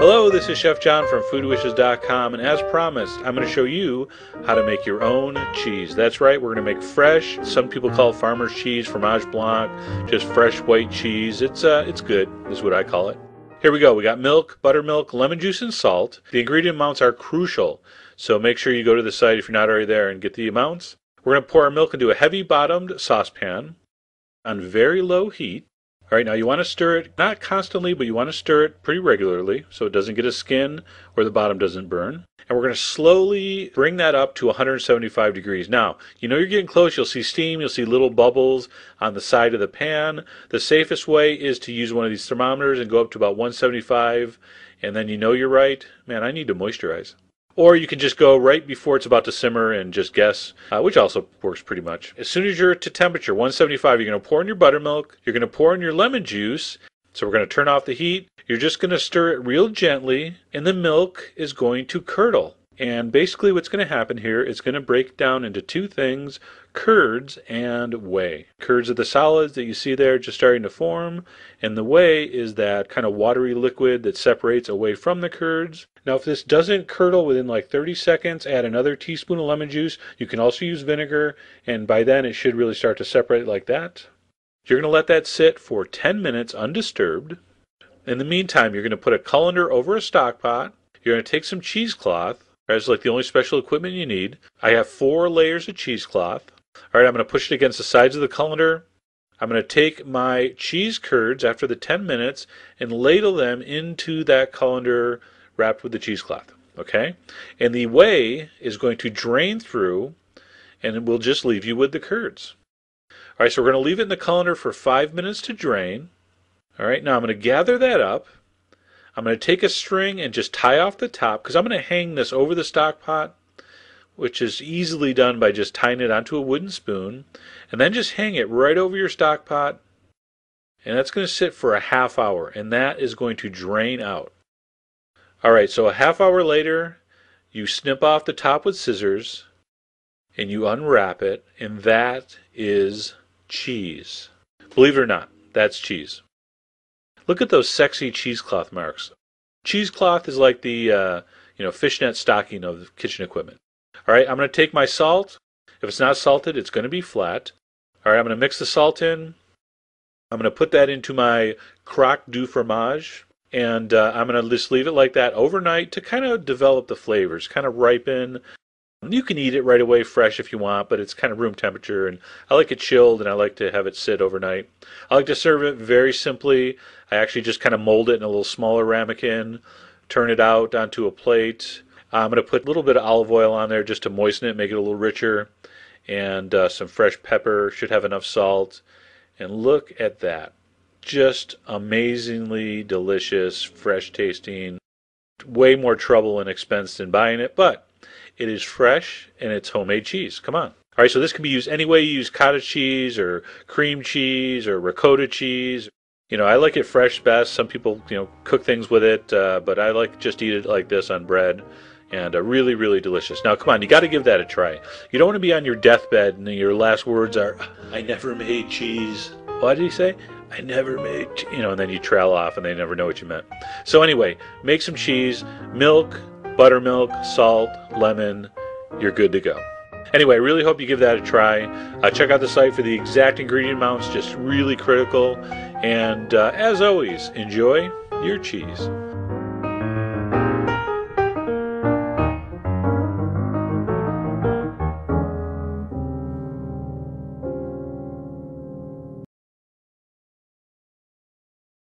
Hello, this is Chef John from foodwishes.com, and as promised, I'm going to show you how to make your own cheese. That's right, we're going to make fresh, some people call it farmer's cheese, fromage blanc, just fresh white cheese. It's good, is what I call it. Here we go. We got milk, buttermilk, lemon juice, and salt. The ingredient amounts are crucial, so make sure you go to the site if you're not already there and get the amounts. We're going to pour our milk into a heavy-bottomed saucepan on very low heat. All right, now you want to stir it, not constantly, but you want to stir it pretty regularly so it doesn't get a skin or the bottom doesn't burn. And we're going to slowly bring that up to 175 degrees. Now, you know you're getting close. You'll see steam. You'll see little bubbles on the side of the pan. The safest way is to use one of these thermometers and go up to about 175, and then you know you're right. Man, I need to moisturize. Or you can just go right before it's about to simmer and just guess, which also works pretty much. As soon as you're to temperature, 175, you're going to pour in your buttermilk. You're going to pour in your lemon juice. So we're going to turn off the heat. You're just going to stir it real gently, and the milk is going to curdle. And basically what's going to happen here is going to break down into two things, curds and whey. Curds are the solids that you see there just starting to form, and the whey is that kind of watery liquid that separates away from the curds. Now if this doesn't curdle within like 30 seconds, add another teaspoon of lemon juice. You can also use vinegar, and by then it should really start to separate like that. You're going to let that sit for 10 minutes undisturbed. In the meantime, you're going to put a colander over a stock pot. You're going to take some cheesecloth. That's like the only special equipment you need. I have 4 layers of cheesecloth. All right, I'm going to push it against the sides of the colander. I'm going to take my cheese curds after the 10 minutes and ladle them into that colander wrapped with the cheesecloth. Okay? And the whey is going to drain through, and it will just leave you with the curds. All right, so we're going to leave it in the colander for 5 minutes to drain. All right, now I'm going to gather that up. I'm going to take a string and just tie off the top, because I'm going to hang this over the stock pot, which is easily done by just tying it onto a wooden spoon, and then just hang it right over your stock pot, and that's going to sit for a half hour, and that is going to drain out. All right, so a half hour later, you snip off the top with scissors, and you unwrap it, and that is cheese. Believe it or not, that's cheese. Look at those sexy cheesecloth marks. Cheesecloth is like the fishnet stocking of kitchen equipment. All right, I'm going to take my salt. If it's not salted, it's going to be flat. All right, I'm going to mix the salt in. I'm going to put that into my croque du fromage, and I'm going to just leave it like that overnight to kind of develop the flavors, kind of ripen. You can eat it right away fresh if you want, but it's kind of room temperature, and I like it chilled, and I like to have it sit overnight. I like to serve it very simply. I actually just kind of mold it in a little smaller ramekin, turn it out onto a plate. I'm going to put a little bit of olive oil on there just to moisten it, make it a little richer, and some fresh pepper, should have enough salt. And look at that. Just amazingly delicious, fresh tasting. Way more trouble and expense than buying it, but it is fresh, and it's homemade cheese. Come on. All right, so this can be used any way you use cottage cheese or cream cheese or ricotta cheese. I like it fresh best. Some people, cook things with it, but I like just eat it like this on bread, and really, really delicious. Now, come on, you got to give that a try. You don't want to be on your deathbed and your last words are, "I never made cheese." What did he say? "I never made," and then you trail off and they never know what you meant. So anyway, make some cheese, milk, buttermilk, salt, lemon, you're good to go. Anyway, I really hope you give that a try. Check out the site for the exact ingredient amounts, just really critical. And as always, enjoy your cheese.